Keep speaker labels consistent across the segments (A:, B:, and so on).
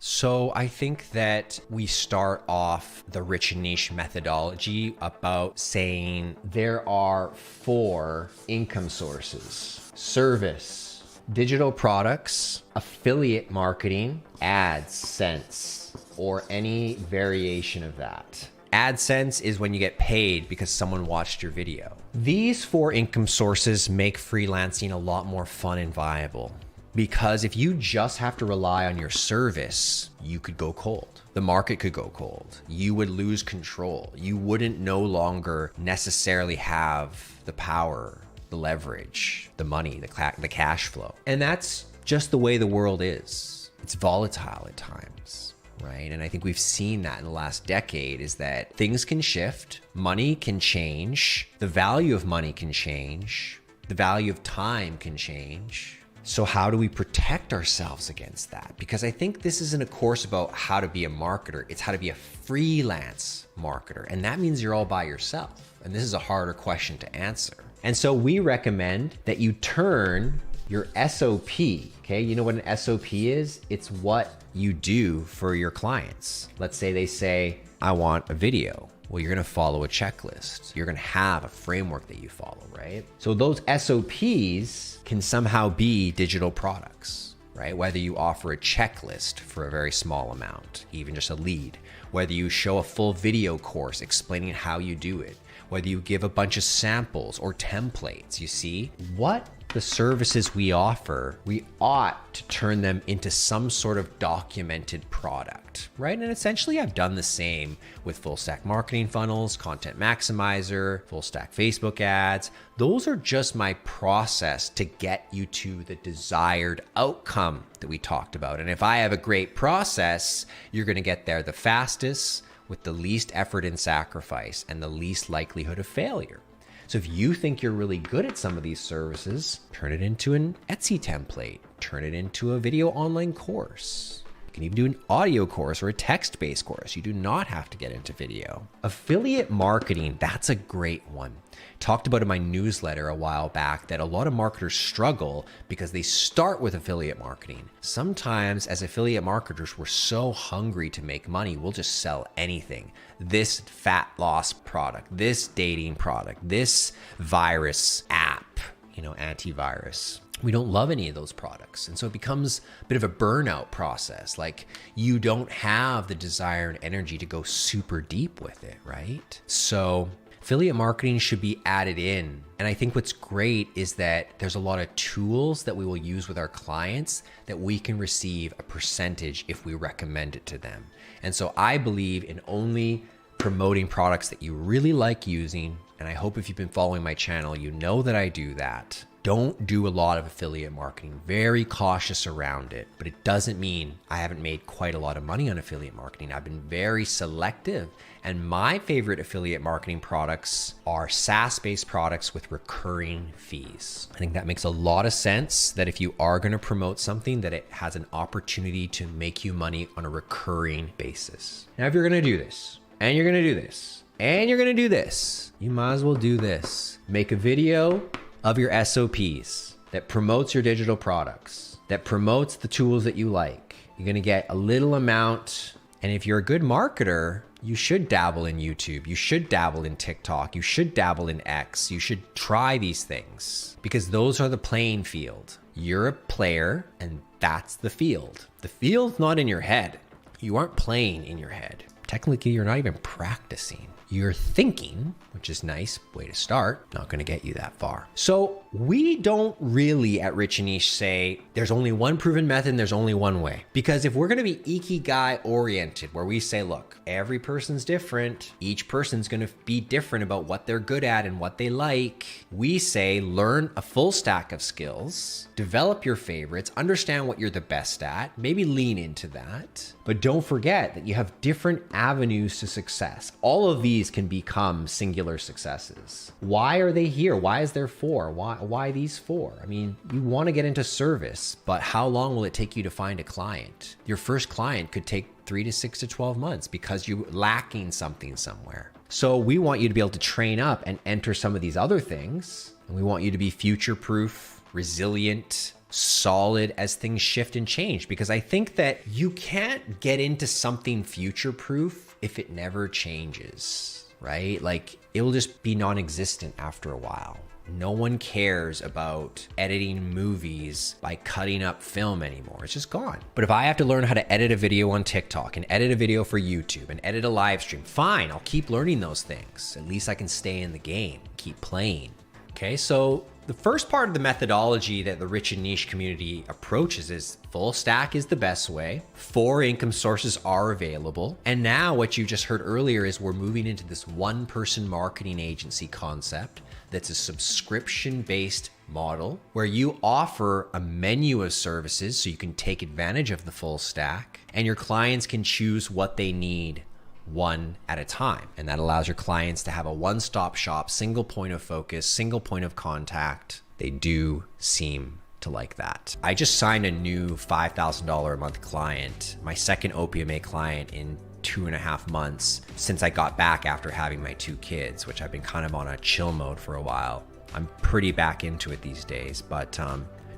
A: So I think that we start off the Rich+Niche methodology about saying there are 4 income sources: service, digital products, affiliate marketing, AdSense, or any variation of that. AdSense is when you get paid because someone watched your video. These 4 income sources make freelancing a lot more fun and viable. Because if you just have to rely on your service, you could go cold. The market could go cold. You would lose control. You wouldn't no longer necessarily have the power, the leverage, the money, the cash flow. And that's just the way the world is. It's volatile at times, right? And I think we've seen that in the last decade, is that things can shift, money can change, the value of money can change, the value of time can change. So how do we protect ourselves against that? Because I think this isn't a course about how to be a marketer. It's how to be a freelance marketer. And that means you're all by yourself. And this is a harder question to answer. And so we recommend that you turn your SOP, okay? You know what an SOP is? It's what you do for your clients. Let's say they say, I want a video. Well, you're gonna follow a checklist. You're gonna have a framework that you follow, right? So those SOPs can somehow be digital products, right? Whether you offer a checklist for a very small amount, even just a lead, whether you show a full video course explaining how you do it, whether you give a bunch of samples or templates, you see? What the services we offer, we ought to turn them into some sort of documented product, right? And essentially I've done the same with full stack marketing funnels, content maximizer, full stack Facebook ads. Those are just my process to get you to the desired outcome that we talked about. And if I have a great process, you're gonna get there the fastest, with the least effort and sacrifice and the least likelihood of failure. So if you think you're really good at some of these services, turn it into an Etsy template, turn it into a video online course. You can even do an audio course or a text-based course. You do not have to get into video. Affiliate marketing, that's a great one. Talked about in my newsletter a while back that a lot of marketers struggle because they start with affiliate marketing. Sometimes as affiliate marketers, we're so hungry to make money, we'll just sell anything. This fat loss product, this dating product, this virus app, antivirus. We don't love any of those products. And so it becomes a bit of a burnout process. Like you don't have the desire and energy to go super deep with it, right? So affiliate marketing should be added in. And I think what's great is that there's a lot of tools that we will use with our clients that we can receive a percentage if we recommend it to them. And so I believe in only promoting products that you really like using. And I hope if you've been following my channel, you know that I do that. Don't do a lot of affiliate marketing, very cautious around it, but it doesn't mean I haven't made quite a lot of money on affiliate marketing. I've been very selective, and my favorite affiliate marketing products are SaaS-based products with recurring fees. I think that makes a lot of sense, that if you are gonna promote something, that it has an opportunity to make you money on a recurring basis. Now, if you're gonna do this, and you're gonna do this, and you're gonna do this, you might as well do this. Make a video of your SOPs that promotes your digital products, that promotes the tools that you like. You're gonna get a little amount, and if you're a good marketer, you should dabble in YouTube, you should dabble in TikTok, you should dabble in X, you should try these things because those are the playing field. You're a player and that's the field. The field's not in your head. You aren't playing in your head. Technically, you're not even practicing. You're thinking, which is nice way to start, not gonna get you that far. So we don't really at Rich+Niche say there's only one proven method and there's only one way. Because if we're gonna be ikigai oriented, where we say, look, every person's different, each person's gonna be different about what they're good at and what they like, we say learn a full stack of skills, develop your favorites, understand what you're the best at, maybe lean into that, but don't forget that you have different avenues to success. All of these can become singular successes. Why are they here? Why is there 4? Why these 4? I mean, you want to get into service, but how long will it take you to find a client? Your first client could take 3 to 6 to 12 months because you're lacking something somewhere. So we want you to be able to train up and enter some of these other things. And we want you to be future-proof, resilient, solid as things shift and change, because I think that you can't get into something future-proof if it never changes, right? Like, it will just be non-existent after a while. No one cares about editing movies by cutting up film anymore. It's just gone. But if I have to learn how to edit a video on TikTok and edit a video for YouTube and edit a live stream, fine, I'll keep learning those things. At least I can stay in the game, keep playing. Okay, so the first part of the methodology that the Rich and Niche community approaches is full stack is the best way. 4 income sources are available. And now what you just heard earlier is we're moving into this one-person marketing agency concept that's a subscription-based model where you offer a menu of services so you can take advantage of the full stack and your clients can choose what they need one at a time. And that allows your clients to have a one-stop shop, single point of focus, single point of contact. They do seem to like that. I just signed a new $5,000 a month client, my second OPMA client in 2.5 months since I got back after having my 2 kids, which I've been kind of on a chill mode for a while. I'm pretty back into it these days, but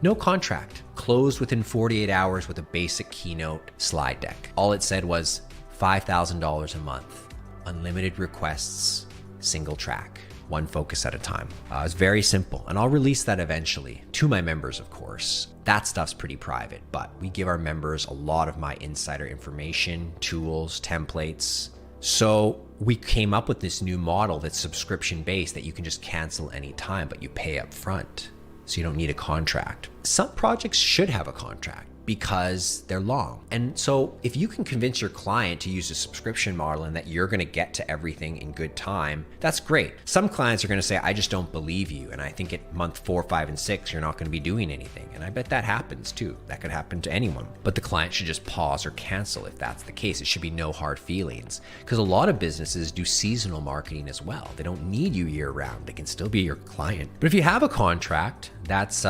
A: no contract. Closed within 48 hours with a basic Keynote slide deck. All it said was $5,000 a month, unlimited requests, single track, one focus at a time. It's very simple, and I'll release that eventually to my members, of course. That stuff's pretty private, but we give our members a lot of my insider information, tools, templates. So we came up with this new model that's subscription-based that you can just cancel anytime, but you pay up front, so you don't need a contract. Some projects should have a contract because they're long. And so if you can convince your client to use a subscription model and that you're gonna get to everything in good time, that's great. Some clients are gonna say, I just don't believe you. And I think at month 4, 5, and 6, you're not gonna be doing anything. And I bet that happens too. That could happen to anyone. But the client should just pause or cancel if that's the case. It should be no hard feelings. Because a lot of businesses do seasonal marketing as well. They don't need you year round. They can still be your client. But if you have a contract, that's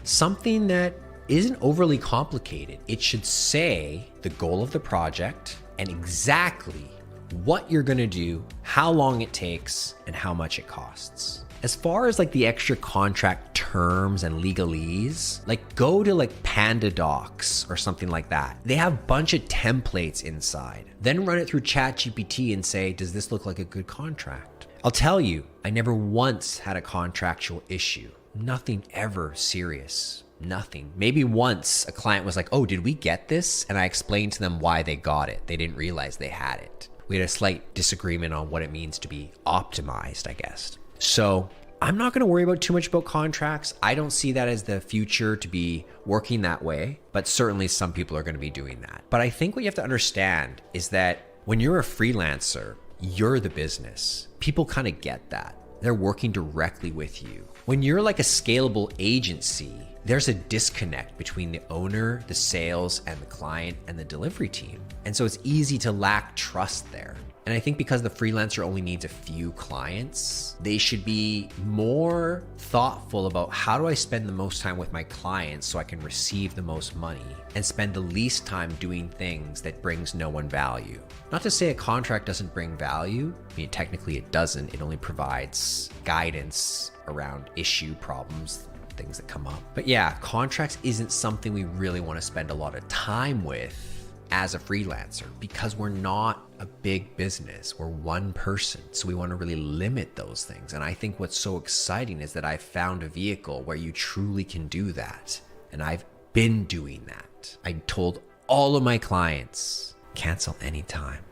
A: something that isn't overly complicated. It should say the goal of the project and exactly what you're gonna do, how long it takes, and how much it costs. As far as like the extra contract terms and legalese, like go to like Panda Docs or something like that. They have a bunch of templates inside. Then run it through ChatGPT and say, does this look like a good contract? I'll tell you, I never once had a contractual issue. Nothing ever serious. Nothing. Maybe once a client was like, oh, did we get this? And I explained to them why they got it. They didn't realize they had it. We had a slight disagreement on what it means to be optimized, I guess. So I'm not going to worry about too much about contracts. I don't see that as the future to be working that way, but certainly some people are going to be doing that. But I think what you have to understand is that when you're a freelancer, you're the business. People kind of get that. They're working directly with you. When you're like a scalable agency, there's a disconnect between the owner, the sales, and the client and the delivery team. And so it's easy to lack trust there. And I think because the freelancer only needs a few clients, they should be more thoughtful about how do I spend the most time with my clients so I can receive the most money and spend the least time doing things that brings no one value. Not to say a contract doesn't bring value. I mean, technically it doesn't. It only provides guidance around issue problems, things that come up. But yeah, contracts isn't something we really want to spend a lot of time with as a freelancer because we're not a big business. We're one person. So we want to really limit those things. And I think what's so exciting is that I found a vehicle where you truly can do that. And I've been doing that. I told all of my clients, cancel anytime.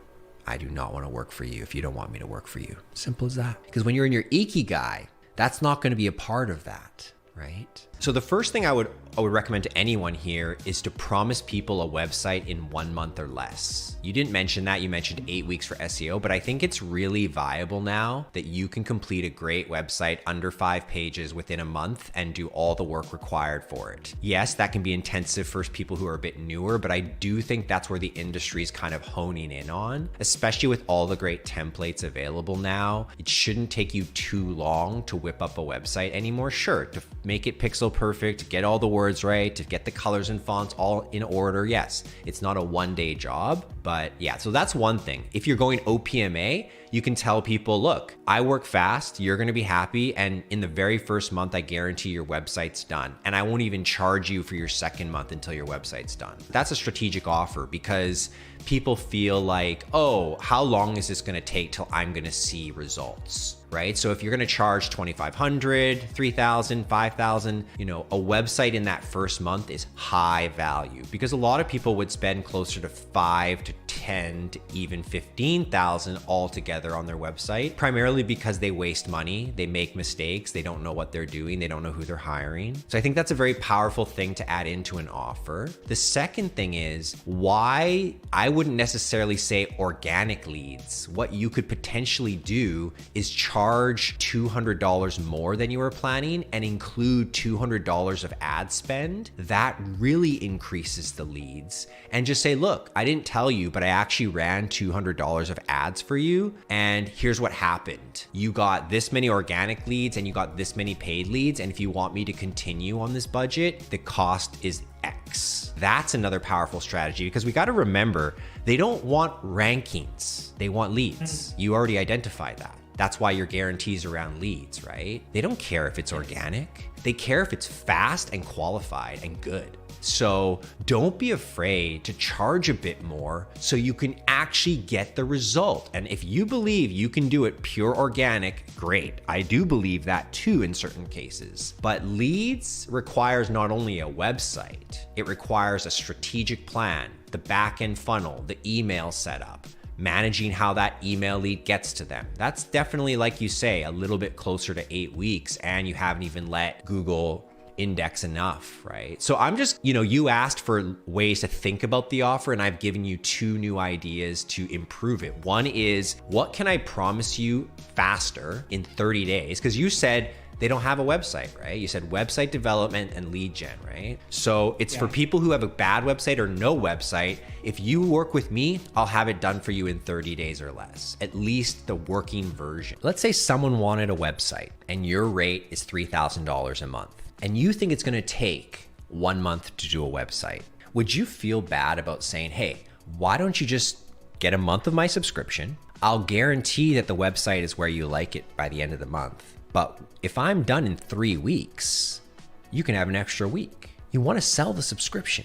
A: I do not want to work for you if you don't want me to work for you. Simple as that. Because when you're in your ikigai, that's not going to be a part of that, right? So the first thing I would recommend to anyone here is to promise people a website in 1 month or less. You didn't mention that, you mentioned 8 weeks for SEO, but I think it's really viable now that you can complete a great website under 5 pages within a month and do all the work required for it. Yes, that can be intensive for people who are a bit newer, but I do think that's where the industry is kind of honing in on, especially with all the great templates available now. It shouldn't take you too long to whip up a website anymore. Sure, to make it pixel pencil perfect, to get all the words right, to get the colors and fonts all in order. Yes, it's not a one-day job, but yeah, so that's one thing. If you're going OPMA, you can tell people, look, I work fast, you're gonna be happy, and in the very first month, I guarantee your website's done. And I won't even charge you for your second month until your website's done. That's a strategic offer because people feel like, oh, how long is this gonna take till I'm gonna see results, right? So if you're gonna charge $2,500, $3,000, $5,000, a website in that first month is high value because a lot of people would spend closer to $5,000 to $10,000 to even $15,000 altogether on their website, primarily because they waste money, they make mistakes, they don't know what they're doing, they don't know who they're hiring. So I think that's a very powerful thing to add into an offer. The second thing is why I wouldn't necessarily say organic leads. What you could potentially do is charge $200 more than you were planning and include $200 of ad spend. That really increases the leads. And just say, look, I didn't tell you, but I actually ran $200 of ads for you. And here's what happened. You got this many organic leads and you got this many paid leads. And if you want me to continue on this budget, the cost is X. That's another powerful strategy because we got to remember, they don't want rankings. They want leads. You already identified that. That's why your guarantees around leads, right? They don't care if it's organic. They care if it's fast and qualified and good. So don't be afraid to charge a bit more so you can actually get the result. And if you believe you can do it pure organic, great. I do believe that too in certain cases. But leads requires not only a website, it requires a strategic plan, the back-end funnel, the email setup, managing how that email lead gets to them. That's definitely, like you say, a little bit closer to 8 weeks, and you haven't even let Google index enough, right? So I'm just, you asked for ways to think about the offer, and I've given you 2 new ideas to improve it. One is, what can I promise you faster in 30 days? Because you said they don't have a website, right? You said website development and lead gen, right? So it's for people who have a bad website or no website. If you work with me, I'll have it done for you in 30 days or less, at least the working version. Let's say someone wanted a website and your rate is $3,000 a month and you think it's gonna take 1 month to do a website. Would you feel bad about saying, hey, why don't you just get a month of my subscription? I'll guarantee that the website is where you like it by the end of the month. But if I'm done in 3 weeks, you can have an extra week. You want to sell the subscription.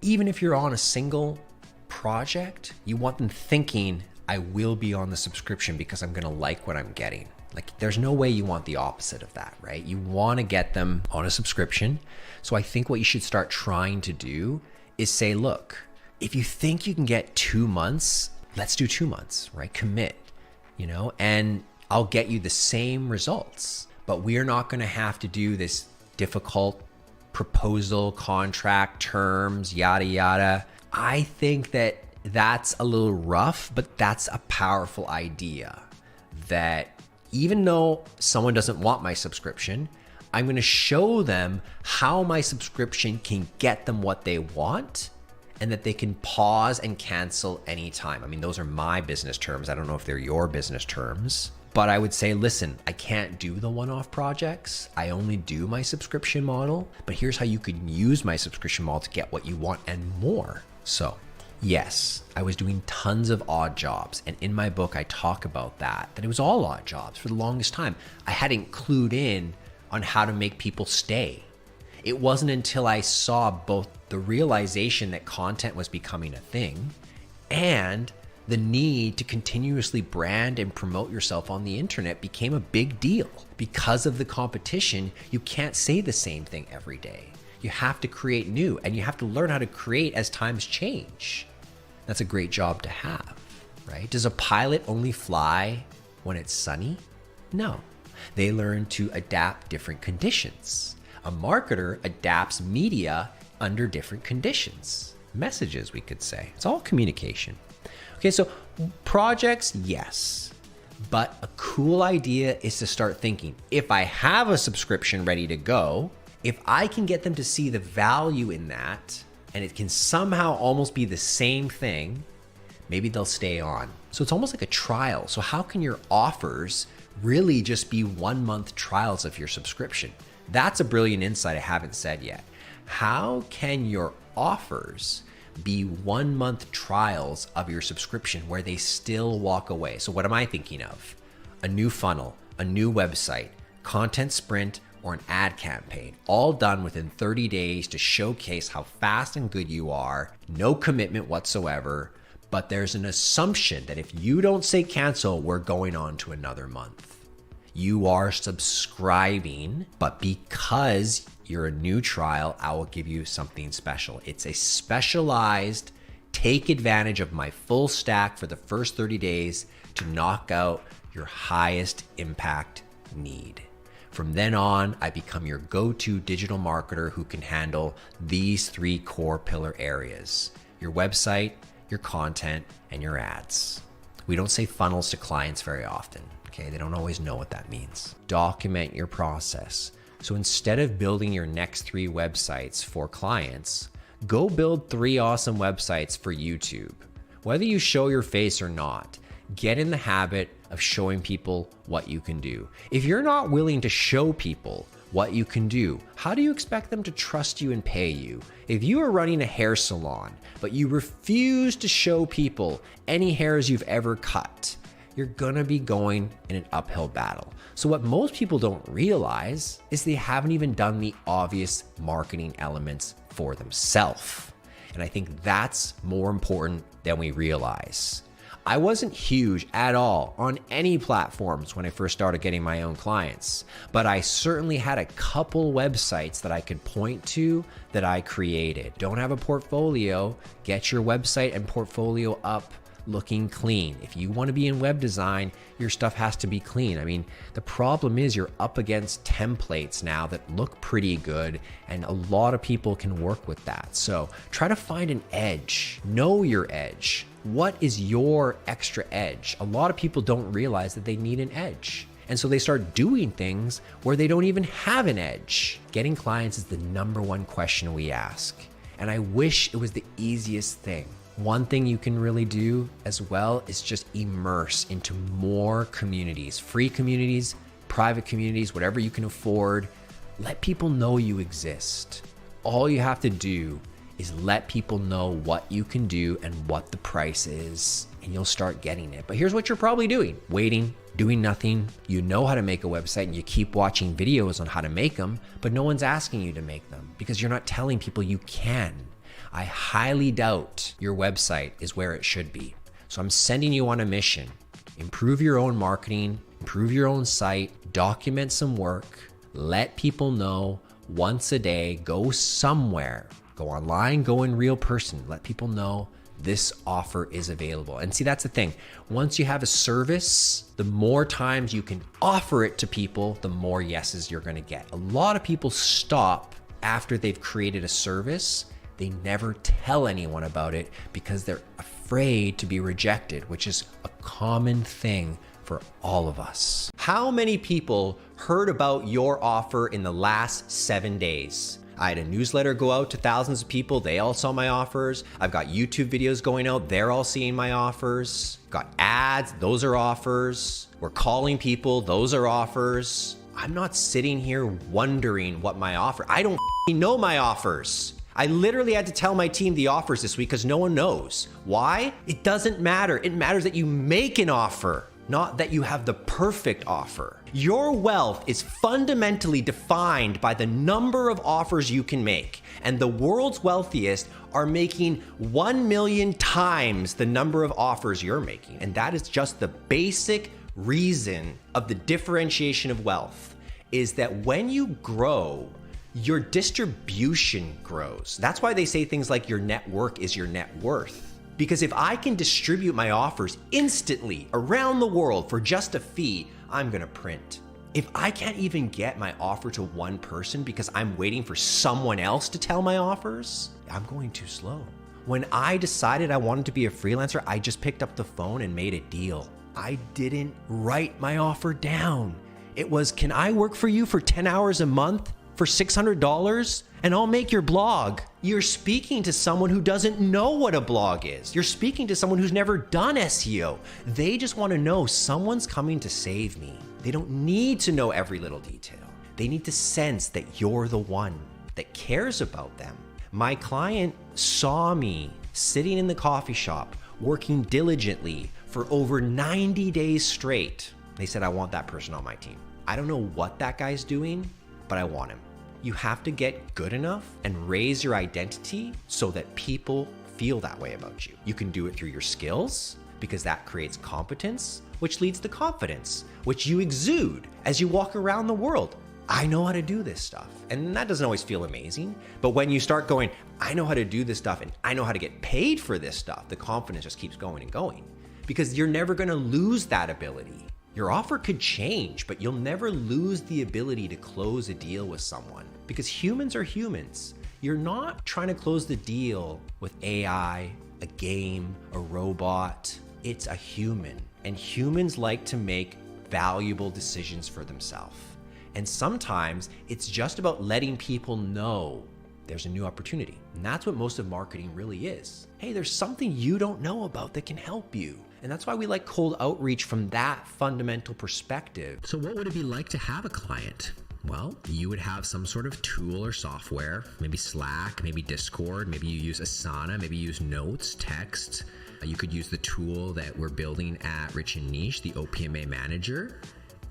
A: Even if you're on a single project, you want them thinking, I will be on the subscription because I'm going to like what I'm getting. Like, there's no way you want the opposite of that, right? You want to get them on a subscription. So I think what you should start trying to do is say, look, if you think you can get 2 months, let's do 2 months, right? Commit, and I'll get you the same results, but we are not going to have to do this difficult proposal, contract, terms, yada, yada. I think that that's a little rough, but that's a powerful idea that even though someone doesn't want my subscription, I'm going to show them how my subscription can get them what they want and that they can pause and cancel anytime. I mean, those are my business terms. I don't know if they're your business terms. But I would say, listen, I can't do the one-off projects. I only do my subscription model, but here's how you can use my subscription model to get what you want and more. So yes, I was doing tons of odd jobs. And in my book, I talk about that it was all odd jobs for the longest time. I hadn't clued in on how to make people stay. It wasn't until I saw both the realization that content was becoming a thing and the need to continuously brand and promote yourself on the internet became a big deal. Because of the competition, you can't say the same thing every day. You have to create new, and you have to learn how to create as times change. That's a great job to have, right? Does a pilot only fly when it's sunny? No. They learn to adapt different conditions. A marketer adapts media under different conditions. Messages, we could say. It's all communication. Okay, so projects, yes. But a cool idea is to start thinking, if I have a subscription ready to go, if I can get them to see the value in that, and it can somehow almost be the same thing, maybe they'll stay on. So it's almost like a trial. So how can your offers really just be 1 month trials of your subscription? That's a brilliant insight I haven't said yet. How can your offers be 1 month trials of your subscription where they still walk away? So what am I thinking of? A new funnel, a new website, content sprint, or an ad campaign, all done within 30 days to showcase how fast and good you are, no commitment whatsoever, but there's an assumption that if you don't say cancel, we're going on to another month. You are subscribing, but because you're a new trial, I will give you something special. It's a specialized, take advantage of my full stack for the first 30 days to knock out your highest impact need. From then on, I become your go-to digital marketer who can handle these 3 core pillar areas: your website, your content, and your ads. We don't say funnels to clients very often, okay? They don't always know what that means. Document your process. So instead of building your next 3 websites for clients, go build 3 awesome websites for YouTube. Whether you show your face or not, get in the habit of showing people what you can do. If you're not willing to show people what you can do, how do you expect them to trust you and pay you? If you are running a hair salon, but you refuse to show people any hairs you've ever cut, you're gonna be going in an uphill battle. So what most people don't realize is they haven't even done the obvious marketing elements for themselves. And I think that's more important than we realize. I wasn't huge at all on any platforms when I first started getting my own clients, but I certainly had a couple websites that I could point to that I created. Don't have a portfolio? Get your website and portfolio up looking clean. If you want to be in web design, your stuff has to be clean. I mean, the problem is you're up against templates now that look pretty good, and a lot of people can work with that. So try to find an edge. Know your edge. What is your extra edge? A lot of people don't realize that they need an edge. And so they start doing things where they don't even have an edge. Getting clients is the #1 question we ask. And I wish it was the easiest thing. One thing you can really do as well is just immerse into more communities, free communities, private communities, whatever you can afford. Let people know you exist. All you have to do is let people know what you can do and what the price is, and you'll start getting it. But here's what you're probably doing: waiting, doing nothing. You know how to make a website and you keep watching videos on how to make them, but no one's asking you to make them because you're not telling people you can. I highly doubt your website is where it should be. So I'm sending you on a mission. Improve your own marketing, improve your own site, document some work, let people know once a day, go somewhere, go online, go in real person, let people know this offer is available. And see, that's the thing. Once you have a service, the more times you can offer it to people, the more yeses you're gonna get. A lot of people stop after they've created a service. They never tell anyone about it because they're afraid to be rejected, which is a common thing for all of us. How many people heard about your offer in the last 7 days? I had a newsletter go out to thousands of people. They all saw my offers. I've got YouTube videos going out. They're all seeing my offers. Got ads. Those are offers. We're calling people. Those are offers. I'm not sitting here wondering what my offer. I don't know my offers. I literally had to tell my team the offers this week because no one knows. Why? It doesn't matter. It matters that you make an offer, not that you have the perfect offer. Your wealth is fundamentally defined by the number of offers you can make. And the world's wealthiest are making 1 million times the number of offers you're making. And that is just the basic reason of the differentiation of wealth, is that when you grow, your distribution grows. That's why they say things like your network is your net worth. Because if I can distribute my offers instantly around the world for just a fee, I'm gonna print. If I can't even get my offer to one person because I'm waiting for someone else to tell my offers, I'm going too slow. When I decided I wanted to be a freelancer, I just picked up the phone and made a deal. I didn't write my offer down. It was, can I work for you for 10 hours a month? For $600 and I'll make your blog. You're speaking to someone who doesn't know what a blog is. You're speaking to someone who's never done SEO. They just want to know someone's coming to save me. They don't need to know every little detail. They need to sense that you're the one that cares about them. My client saw me sitting in the coffee shop, working diligently for over 90 days straight. They said, I want that person on my team. I don't know what that guy's doing, but I want him. You have to get good enough and raise your identity so that people feel that way about you. You can do it through your skills because that creates competence, which leads to confidence, which you exude as you walk around the world. I know how to do this stuff. And that doesn't always feel amazing. But when you start going, I know how to do this stuff and I know how to get paid for this stuff, the confidence just keeps going and going because you're never going to lose that ability. Your offer could change, but you'll never lose the ability to close a deal with someone because humans are humans. You're not trying to close the deal with AI, a game, a robot. It's a human. And humans like to make valuable decisions for themselves. And sometimes it's just about letting people know there's a new opportunity. And that's what most of marketing really is. Hey, there's something you don't know about that can help you. And that's why we like cold outreach from that fundamental perspective.
B: So what would it be like to have a client? Well, you would have some sort of tool or software, maybe Slack, maybe Discord, maybe you use Asana, maybe you use Notes, text. You could use the tool that we're building at Rich+Niche, the OPMA Manager.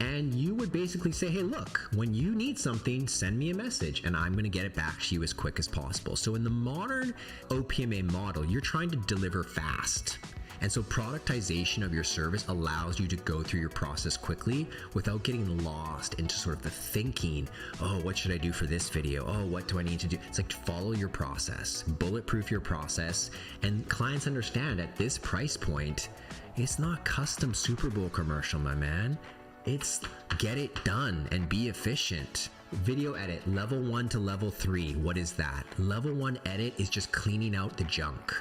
B: And you would basically say, hey, look, when you need something, send me a message and I'm going to get it back to you as quick as possible. So in the modern OPMA model, you're trying to deliver fast. And so productization of your service allows you to go through your process quickly without getting lost into sort of the thinking, oh, what should I do for this video? Oh, what do I need to do? It's like follow your process, bulletproof your process. And clients understand at this price point, it's not custom Super Bowl commercial, my man. It's get it done and be efficient. Video edit, level 1 to level 3. What is that? Level 1 edit is just cleaning out the junk.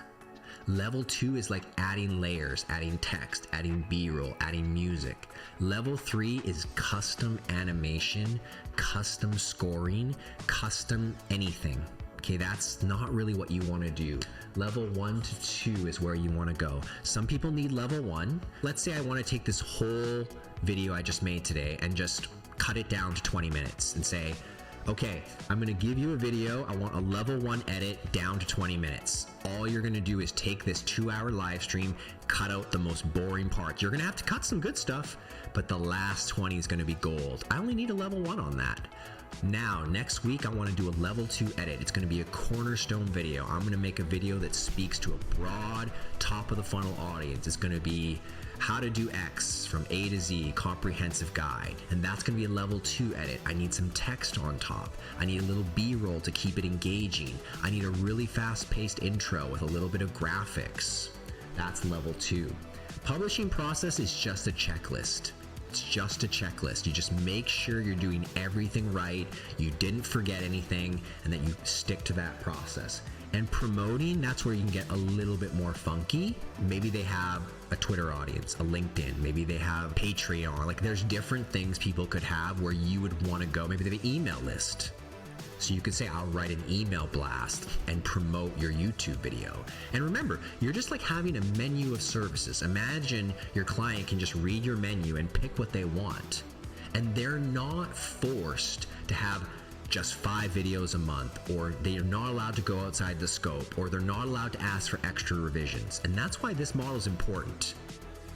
B: Level 2 is like adding layers, adding text, adding B-roll, adding music. Level 3 is custom animation, custom scoring, custom anything. Okay, that's not really what you want to do. Level 1 to 2 is where you want to go. Some people need level 1. Let's say I want to take this whole video I just made today and just cut it down to 20 minutes and say, okay, I'm going to give you a video. I want a level 1 edit down to 20 minutes. All you're going to do is take this 2-hour live stream, cut out the most boring parts. You're going to have to cut some good stuff, but the last 20 is going to be gold. I only need a level 1 on that. Now, next week, I want to do a level 2 edit. It's going to be a cornerstone video. I'm going to make a video that speaks to a broad, top of the funnel audience. It's going to be how to do X from A to Z, comprehensive guide. And that's going to be a level 2 edit. I need some text on top. I need a little B-roll to keep it engaging. I need a really fast-paced intro with a little bit of graphics. That's level 2. Publishing process is just a checklist. It's just a checklist. You just make sure you're doing everything right, you didn't forget anything, and that you stick to that process. And promoting, that's where you can get a little bit more funky. Maybe they have a Twitter audience, a LinkedIn, maybe they have Patreon. Like there's different things people could have where you would want to go. Maybe they have an email list. So you could say, I'll write an email blast and promote your YouTube video. And remember, you're just like having a menu of services. Imagine your client can just read your menu and pick what they want. And they're not forced to have just 5 videos a month, or they are not allowed to go outside the scope, or they're not allowed to ask for extra revisions. And that's why this model is important.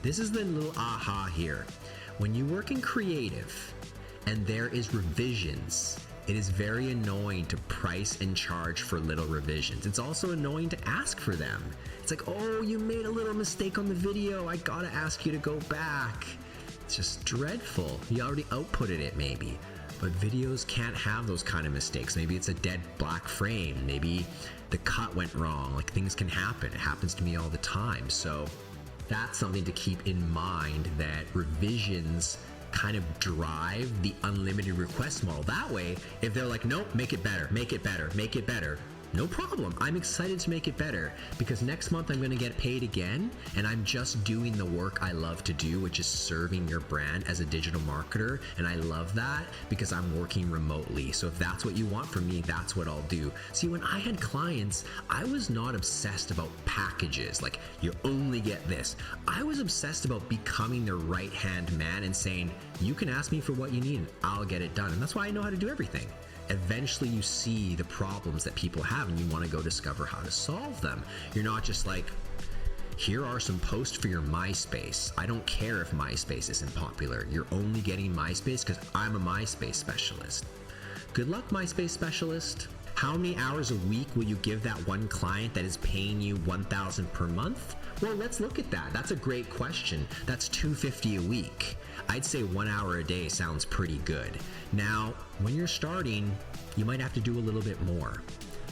B: This is the little aha here. When you work in creative and there is revisions, it is very annoying to price and charge for little revisions. It's also annoying to ask for them. It's like, oh, you made a little mistake on the video. I gotta ask you to go back. It's just dreadful. You already outputted it maybe. But videos can't have those kind of mistakes. Maybe it's a dead black frame. Maybe the cut went wrong. Like things can happen. It happens to me all the time. So that's something to keep in mind, that revisions kind of drive the unlimited request model. That way, if they're like, nope, make it better, make it better, make it better, No problem. I'm excited to make it better because next month I'm going to get paid again, and I'm just doing the work I love to do, which is serving your brand as a digital marketer. And I love that because I'm working remotely. So if that's what you want from me, that's what I'll do. See, when I had clients, I was not obsessed about packages, like you only get this. I was obsessed about becoming their right-hand man and saying, you can ask me for what you need and I'll get it done. And that's why I know how to do everything. Eventually you see the problems that people have and you want to go discover how to solve them. You're not just like, here are some posts for your MySpace. I don't care if MySpace isn't popular. You're only getting MySpace because I'm a MySpace specialist. Good luck, MySpace specialist. How many hours a week will you give that one client that is paying you $1,000 per month? Well, let's look at that. That's a great question. That's $250 a week. I'd say 1 hour a day sounds pretty good. Now, when you're starting, you might have to do a little bit more,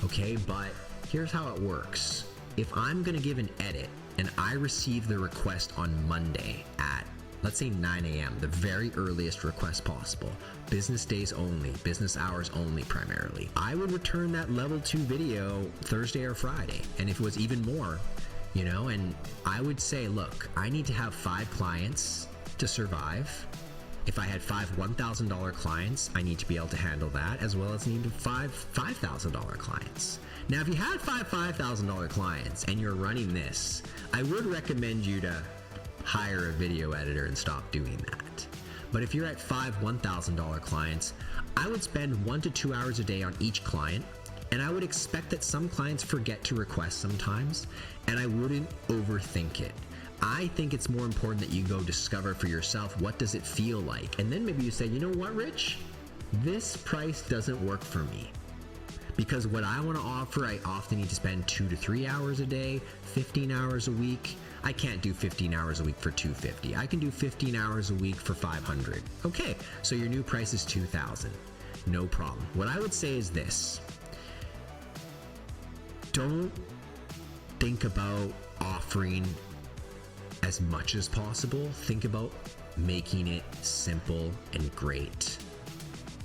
B: okay? But here's how it works. If I'm gonna give an edit and I receive the request on Monday at, let's say 9 a.m., the very earliest request possible, business days only, business hours only primarily, I would return that level 2 video Thursday or Friday. And if it was even more, you know, and I would say, look, I need to have 5 clients to survive. If I had 5 $1,000 clients, I need to be able to handle that, as well as need 5 $5,000 clients. Now, if you had 5 $5,000 clients and you're running this, I would recommend you to hire a video editor and stop doing that. But if you're at 5 $1,000 clients, I would spend 1 to 2 hours a day on each client, and I would expect that some clients forget to request sometimes, and I wouldn't overthink it. I think it's more important that you go discover for yourself, what does it feel like? And then maybe you say, you know what, Rich? This price doesn't work for me. Because what I want to offer, I often need to spend 2 to 3 hours a day, 15 hours a week. I can't do 15 hours a week for $250. I can do 15 hours a week for $500. Okay, so your new price is $2,000. No problem. What I would say is this. Don't think about offering as much as possible. Think about making it simple and great.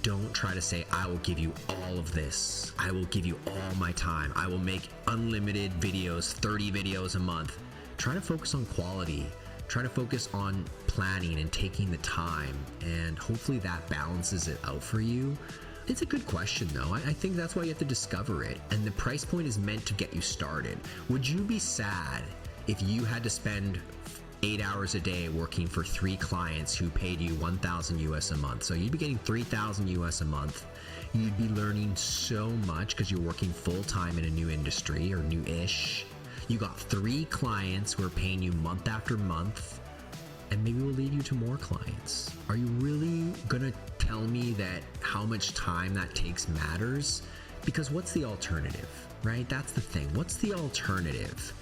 B: Don't try to say, I will give you all of this. I will give you all my time. I will make unlimited videos, 30 videos a month. Try to focus on quality. Try to focus on planning and taking the time. And hopefully that balances it out for you. It's a good question though. I think that's why you have to discover it. And the price point is meant to get you started. Would you be sad if you had to spend 8 hours a day working for 3 clients who paid you $1,000 US a month? So you'd be getting $3,000 US a month. You'd be learning so much because you're working full time in a new industry or new-ish. You got 3 clients who are paying you month after month, and maybe we'll lead you to more clients. Are you really gonna tell me that how much time that takes matters? Because what's the alternative, right? That's the thing. What's the alternative?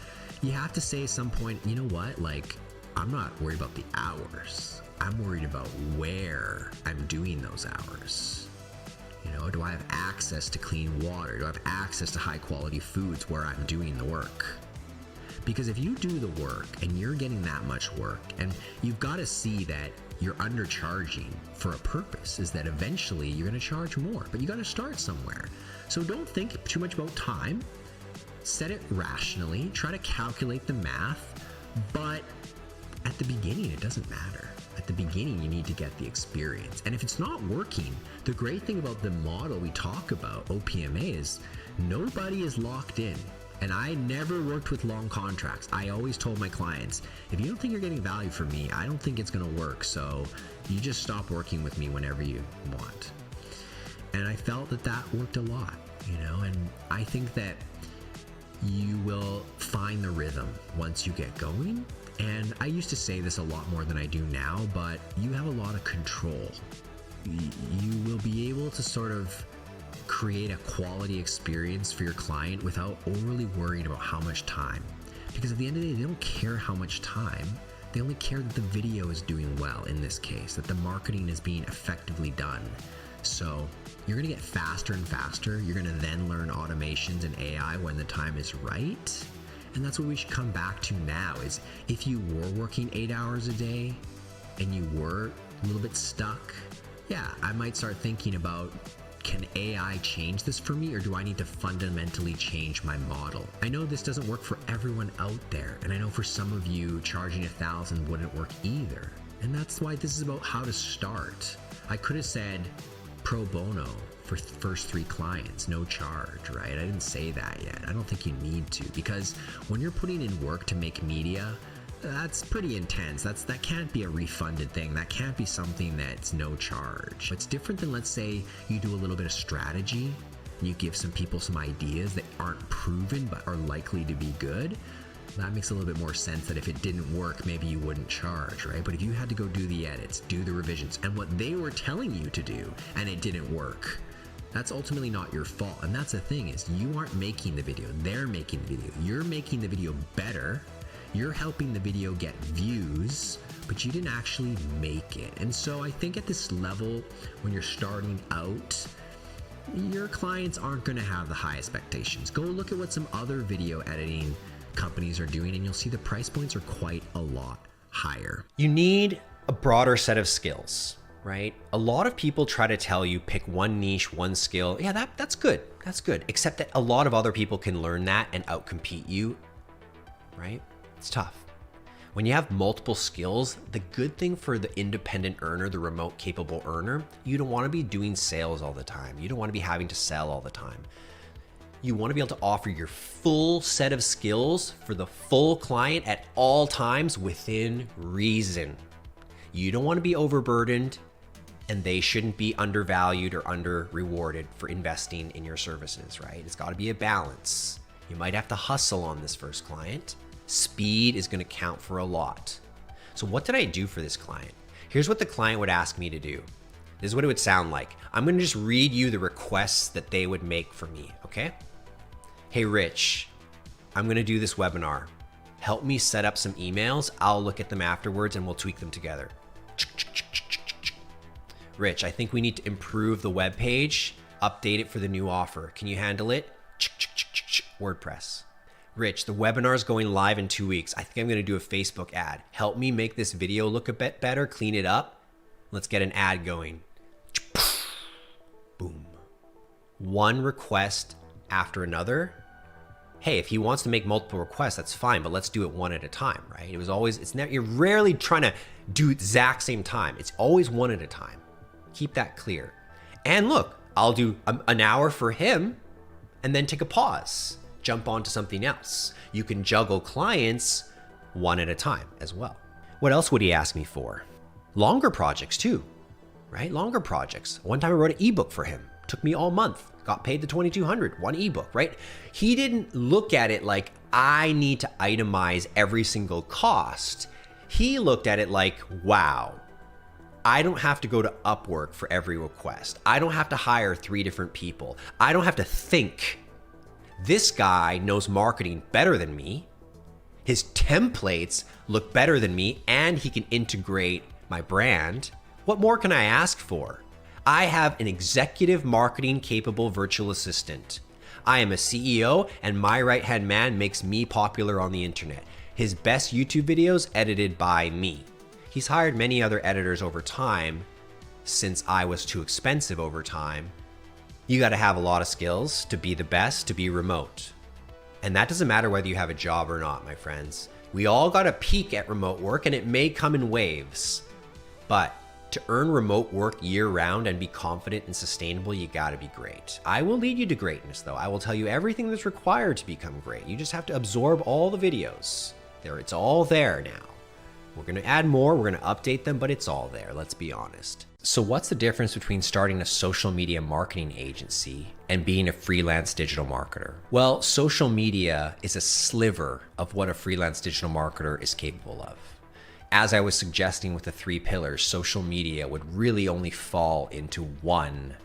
B: You have to say at some point, you know what, like, I'm not worried about the hours. I'm worried about where I'm doing those hours. You know, do I have access to clean water? Do I have access to high quality foods where I'm doing the work? Because if you do the work and you're getting that much work, and you've got to see that you're undercharging for a purpose, is that eventually you're going to charge more, but you got to start somewhere. So don't think too much about time. Set it rationally, try to calculate the math, but at the beginning, it doesn't matter. At the beginning, you need to get the experience. And if it's not working, the great thing about the model we talk about, OPMA, is nobody is locked in. And I never worked with long contracts. I always told my clients, if you don't think you're getting value from me, I don't think it's gonna work. So you just stop working with me whenever you want. And I felt that that worked a lot, you know, and I think that you will find the rhythm once you get going. And I used to say this a lot more than I do now, but you have a lot of control. You will be able to sort of create a quality experience for your client without overly worrying about how much time. Because at the end of the day, they don't care how much time. They only care that the video is doing well in this case, that the marketing is being effectively done. So you're gonna get faster and faster. You're gonna then learn automations and AI when the time is right. And that's what we should come back to now, is if you were working 8 hours a day and you were a little bit stuck, yeah, I might start thinking about can AI change this for me, or do I need to fundamentally change my model? I know this doesn't work for everyone out there, and I know for some of you, charging $1,000 wouldn't work either. And that's why this is about how to start. I could have said pro bono for first 3 clients, no charge, right? I didn't say that yet. I don't think you need to, because when you're putting in work to make media, that's pretty intense. That can't be a refunded thing. That can't be something that's no charge. It's different than, let's say, you do a little bit of strategy, you give some people some ideas that aren't proven but are likely to be good. That makes a little bit more sense that if it didn't work, maybe you wouldn't charge, right? But if you had to go do the edits, do the revisions, and what they were telling you to do, and it didn't work, that's ultimately not your fault. And that's the thing, is you aren't making the video, they're making the video. You're making the video better, you're helping the video get views, but you didn't actually make it. And so I think at this level, when you're starting out, your clients aren't gonna have the high expectations. Go look at what some other video editing companies are doing, and you'll see the price points are quite a lot higher.
A: You need a broader set of skills, right? A lot of people try to tell you pick one niche, one skill. Yeah, that's good. That's good. Except that a lot of other people can learn that and outcompete you, right? It's tough. When you have multiple skills, the good thing for the independent earner, the remote capable earner, you don't want to be doing sales all the time. You don't want to be having to sell all the time. You want to be able to offer your full set of skills for the full client at all times within reason. You don't want to be overburdened, and they shouldn't be undervalued or under rewarded for investing in your services, right? It's got to be a balance. You might have to hustle on this first client. Speed is going to count for a lot. So what did I do for this client? Here's what the client would ask me to do. This is what it would sound like. I'm going to just read you the requests that they would make for me, okay? Hey, Rich, I'm going to do this webinar. Help me set up some emails. I'll look at them afterwards and we'll tweak them together. Rich, I think we need to improve the web page, update it for the new offer. Can you handle it? WordPress. Rich, the webinar is going live in 2 weeks. I think I'm going to do a Facebook ad. Help me make this video look a bit better, clean it up. Let's get an ad going. Boom. One request after another. Hey, if he wants to make multiple requests, that's fine, but let's do it one at a time, right? You're rarely trying to do exact same time. It's always one at a time. Keep that clear. And look, I'll do an hour for him and then take a pause, jump on to something else. You can juggle clients one at a time as well. What else would he ask me for? Longer projects too, right? Longer projects. One time I wrote an ebook for him. Took me all month. Got paid the $2,200, one ebook, right? He didn't look at it like I need to itemize every single cost. He looked at it like, wow, I don't have to go to Upwork for every request. I don't have to hire 3 different people. I don't have to think. This guy knows marketing better than me. His templates look better than me, and he can integrate my brand. What more can I ask for? I have an executive marketing capable virtual assistant. I am a CEO, and my right-hand man makes me popular on the internet. His best YouTube videos edited by me. He's hired many other editors over time since I was too expensive over time. You got to have a lot of skills to be the best, to be remote. And that doesn't matter whether you have a job or not, my friends. We all got a peak at remote work, and it may come in waves. But to earn remote work year-round and be confident and sustainable, you gotta be great. I will lead you to greatness, though. I will tell you everything that's required to become great. You just have to absorb all the videos. It's all there now. We're gonna add more, we're gonna update them, but it's all there, let's be honest. So what's the difference between starting a social media marketing agency and being a freelance digital marketer? Well, social media is a sliver of what a freelance digital marketer is capable of. As I was suggesting with the 3 pillars, social media would really only fall into one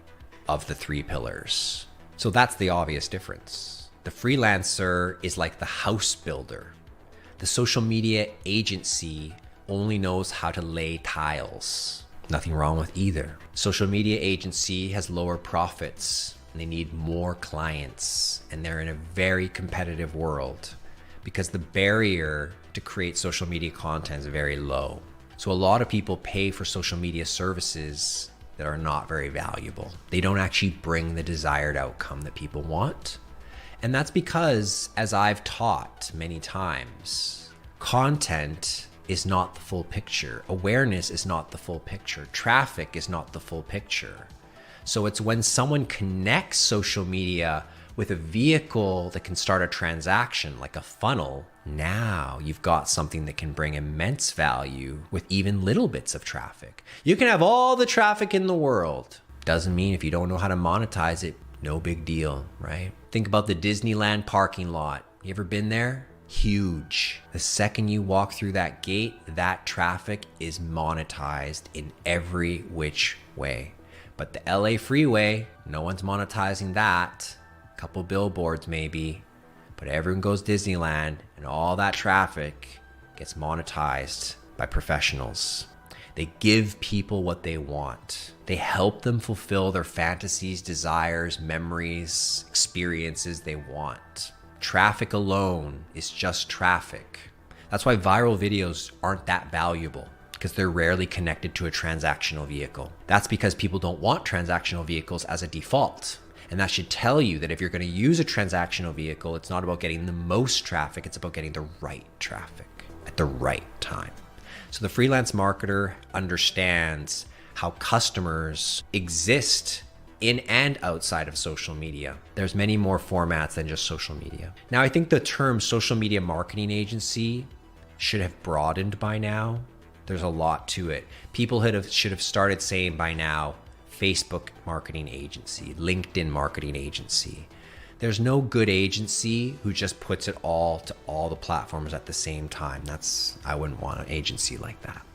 A: of the 3 pillars. So that's the obvious difference. The freelancer is like the house builder. The social media agency only knows how to lay tiles. Nothing wrong with either. Social media agency has lower profits and they need more clients, and they're in a very competitive world because the barrier to create social media content is very low. So a lot of people pay for social media services that are not very valuable. They don't actually bring the desired outcome that people want. And that's because, as I've taught many times, content is not the full picture. Awareness is not the full picture. Traffic is not the full picture. So it's when someone connects social media with a vehicle that can start a transaction, like a funnel, now you've got something that can bring immense value with even little bits of traffic. You can have all the traffic in the world. Doesn't mean if you don't know how to monetize it, no big deal, right? Think about the Disneyland parking lot. You ever been there? Huge. The second you walk through that gate, that traffic is monetized in every which way. But the LA freeway, no one's monetizing that. A couple billboards maybe, but everyone goes Disneyland and all that traffic gets monetized by professionals. They give people what they want. They help them fulfill their fantasies, desires, memories, experiences they want. Traffic alone is just traffic. That's why viral videos aren't that valuable, because they're rarely connected to a transactional vehicle. That's because people don't want transactional vehicles as a default. And that should tell you that if you're going to use a transactional vehicle, it's not about getting the most traffic, it's about getting the right traffic at the right time. So the freelance marketer understands how customers exist in and outside of social media. There's many more formats than just social media. Now, I think the term social media marketing agency should have broadened by now. There's a lot to it. People should have started saying by now, Facebook marketing agency, LinkedIn marketing agency. There's no good agency who just puts it all to all the platforms at the same time. I wouldn't want an agency like that.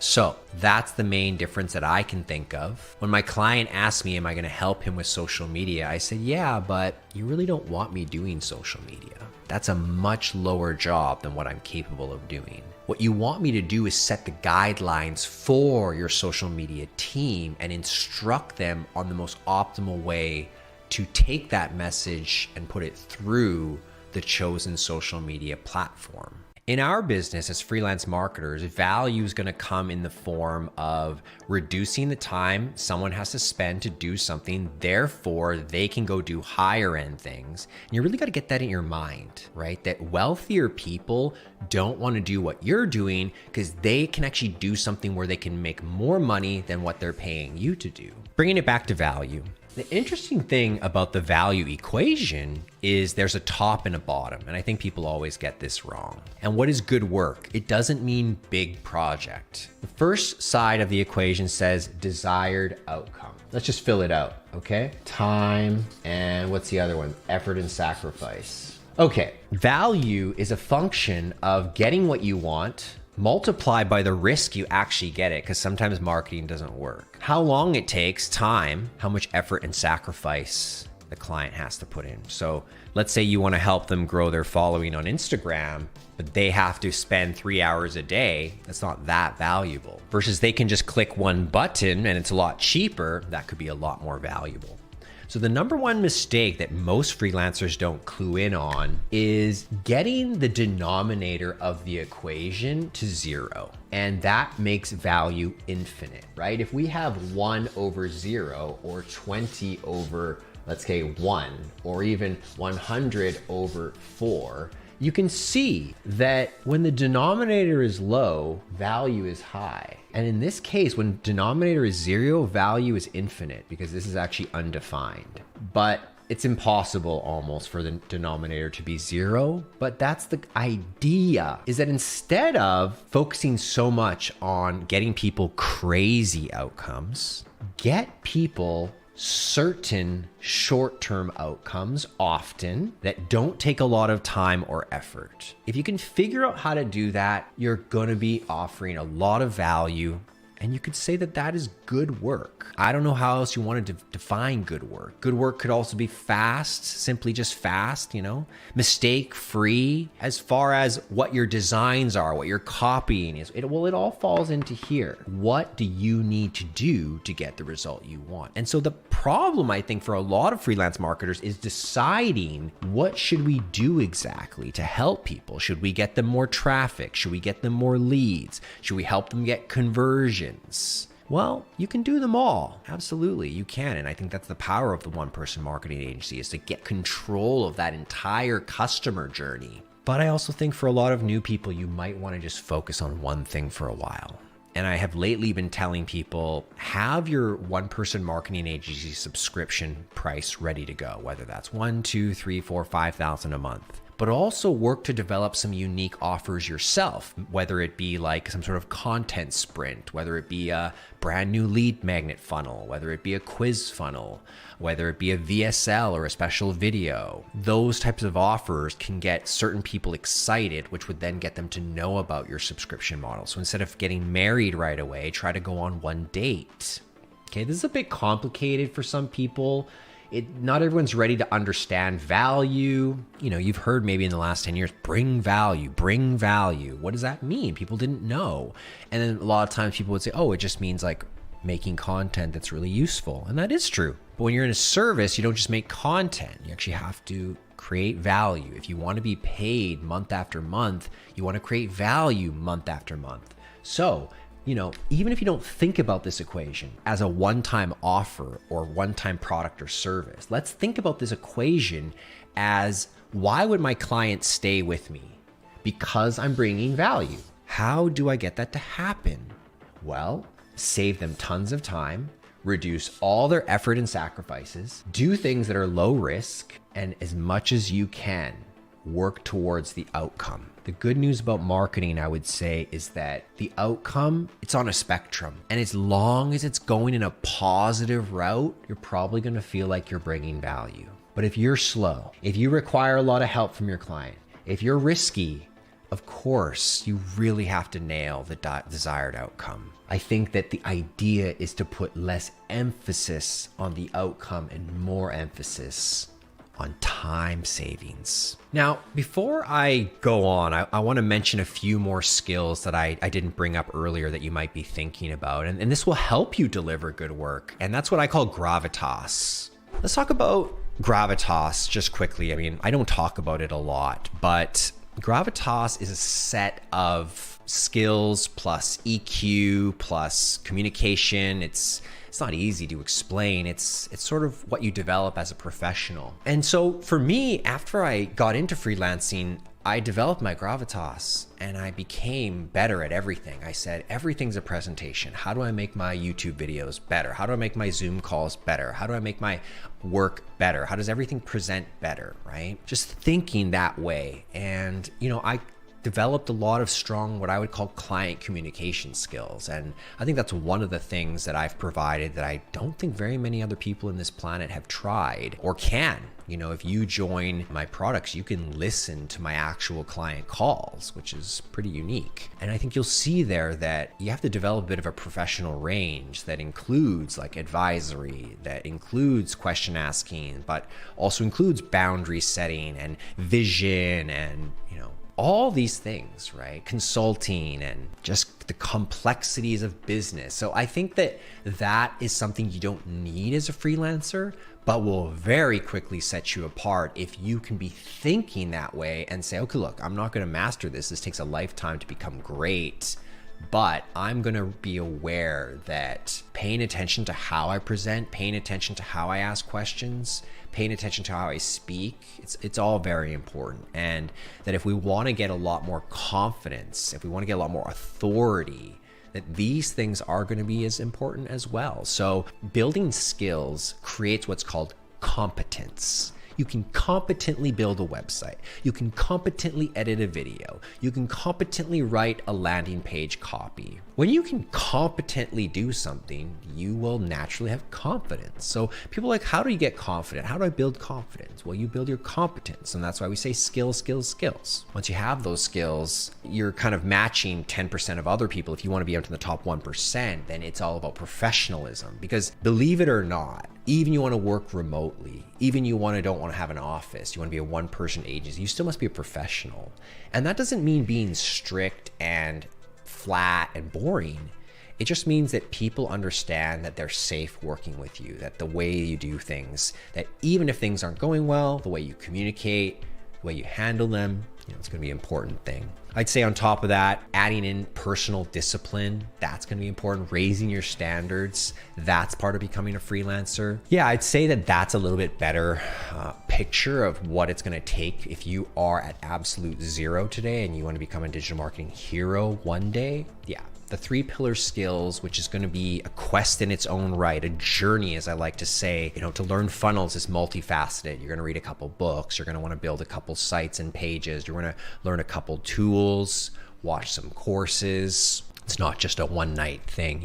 A: So that's the main difference that I can think of. When my client asks me, am I going to help him with social media? I said, yeah, but you really don't want me doing social media. That's a much lower job than what I'm capable of doing. What you want me to do is set the guidelines for your social media team and instruct them on the most optimal way to take that message and put it through the chosen social media platform. In our business as freelance marketers, value is going to come in the form of reducing the time someone has to spend to do something. Therefore, they can go do higher end things. And you really got to get that in your mind, right? That wealthier people don't want to do what you're doing because they can actually do something where they can make more money than what they're paying you to do. Bringing it back to value. The interesting thing about the value equation is there's a top and a bottom, and I think people always get this wrong. And what is good work? It doesn't mean big project. The first side of the equation says desired outcome. Let's just fill it out, okay? Time, and what's the other one? Effort and sacrifice. Okay, value is a function of getting what you want multiplied by the risk you actually get it, because sometimes marketing doesn't work. How long it takes, time, how much effort and sacrifice the client has to put in. So let's say you want to help them grow their following on Instagram, but they have to spend 3 hours a day. That's not that valuable. Versus they can just click one button and it's a lot cheaper. That could be a lot more valuable. So the number one mistake that most freelancers don't clue in on is getting the denominator of the equation to 0. And that makes value infinite, right? If we have 1 over 0 or 20 over, let's say 1, or even 100 over 4, you can see that when the denominator is low, value is high. And in this case, when denominator is 0, value is infinite because this is actually undefined. But it's impossible almost for the denominator to be 0. But that's the idea, is that instead of focusing so much on getting people crazy outcomes, get people certain short-term outcomes often that don't take a lot of time or effort. If you can figure out how to do that, you're going to be offering a lot of value, and you could say that that is good work. I don't know how else you want to define good work. Good work could also be fast, simply just fast, mistake-free. As far as what your designs are, what your copying is, it all falls into here. What do you need to do to get the result you want? And so the problem, I think, for a lot of freelance marketers is deciding what should we do exactly to help people. Should we get them more traffic? Should we get them more leads? Should we help them get conversions? Well, you can do them all. Absolutely, you can. And I think that's the power of the one-person marketing agency, is to get control of that entire customer journey. But I also think for a lot of new people, you might want to just focus on one thing for a while. And I have lately been telling people, have your one-person marketing agency subscription price ready to go, whether that's $1,000, $2,000, $3,000, $4,000, $5,000 a month. But also work to develop some unique offers yourself, whether it be like some sort of content sprint, whether it be a brand new lead magnet funnel, whether it be a quiz funnel, whether it be a VSL or a special video. Those types of offers can get certain people excited, which would then get them to know about your subscription model. So instead of getting married right away, try to go on one date. Okay, this is a bit complicated for some people. Not everyone's ready to understand value. You know, you've heard maybe in the last 10 years, bring value, bring value. What does that mean? People didn't know. And then a lot of times people would say, oh, it just means like making content that's really useful. And that is true. But when you're in a service, you don't just make content. You actually have to create value. If you want to be paid month after month, you want to create value month after month. So, you know, even if you don't think about this equation as a one-time offer or one-time product or service, let's think about this equation as, why would my client stay with me? Because I'm bringing value. How do I get that to happen? Well, save them tons of time, reduce all their effort and sacrifices, do things that are low risk, and as much as you can, work towards the outcome. The good news about marketing, I would say, is that the outcome, it's on a spectrum. And as long as it's going in a positive route, you're probably going to feel like you're bringing value. But if you're slow, if you require a lot of help from your client, if you're risky, of course, you really have to nail the desired outcome. I think that the idea is to put less emphasis on the outcome and more emphasis on time savings. Now, before I go on, I want to mention a few more skills that I didn't bring up earlier that you might be thinking about. And this will help you deliver good work. And that's what I call Gravitas. Let's talk about Gravitas just quickly. I mean, I don't talk about it a lot, but Gravitas is a set of skills plus EQ plus communication. It's not easy to explain. It's sort of what you develop as a professional. And so for me, after I got into freelancing, I developed my Gravitas and I became better at everything. I said, everything's a presentation. How do I make my YouTube videos better? How do I make my Zoom calls better? How do I make my work better? How does everything present better, right? Just thinking that way. And, you know, I developed a lot of strong, what I would call client communication skills. And I think that's one of the things that I've provided that I don't think very many other people in this planet have tried or can. You know, if you join my products, you can listen to my actual client calls, which is pretty unique. And I think you'll see there that you have to develop a bit of a professional range that includes like advisory, that includes question asking, but also includes boundary setting and vision and, you know, all these things, right? Consulting and just the complexities of business. So I think that that is something you don't need as a freelancer, but will very quickly set you apart if you can be thinking that way and say, okay, look, I'm not going to master this. This takes a lifetime to become great, but I'm going to be aware that paying attention to how I present, paying attention to how I ask questions, paying attention to how I speak, it's all very important. And that if we want to get a lot more confidence, if we want to get a lot more authority, that these things are going to be as important as well. So building skills creates what's called competence. You can competently build a website. You can competently edit a video. You can competently write a landing page copy. When you can competently do something, you will naturally have confidence. So people are like, how do you get confident? How do I build confidence? Well, you build your competence. And that's why we say skills, skills, skills. Once you have those skills, you're kind of matching 10% of other people. If you want to be up to the top 1%, then it's all about professionalism. Because believe it or not, even you want to work remotely, even you don't want to have an office, you want to be a one-person agency, you still must be a professional. And that doesn't mean being strict and flat and boring. It just means that people understand that they're safe working with you, that the way you do things, that even if things aren't going well, the way you communicate, the way you handle them, it's going to be an important thing. I'd say on top of that, adding in personal discipline, that's going to be important. Raising your standards, that's part of becoming a freelancer. Yeah, I'd say that that's a little bit better picture of what it's going to take if you are at absolute zero today and you want to become a digital marketing hero one day. Yeah. The 3 pillar skills, which is going to be a quest in its own right, a journey, as I like to say. To learn funnels is multifaceted. You're going to read a couple books. You're going to want to build a couple sites and pages. You're going to learn a couple tools, watch some courses. It's not just a one night thing,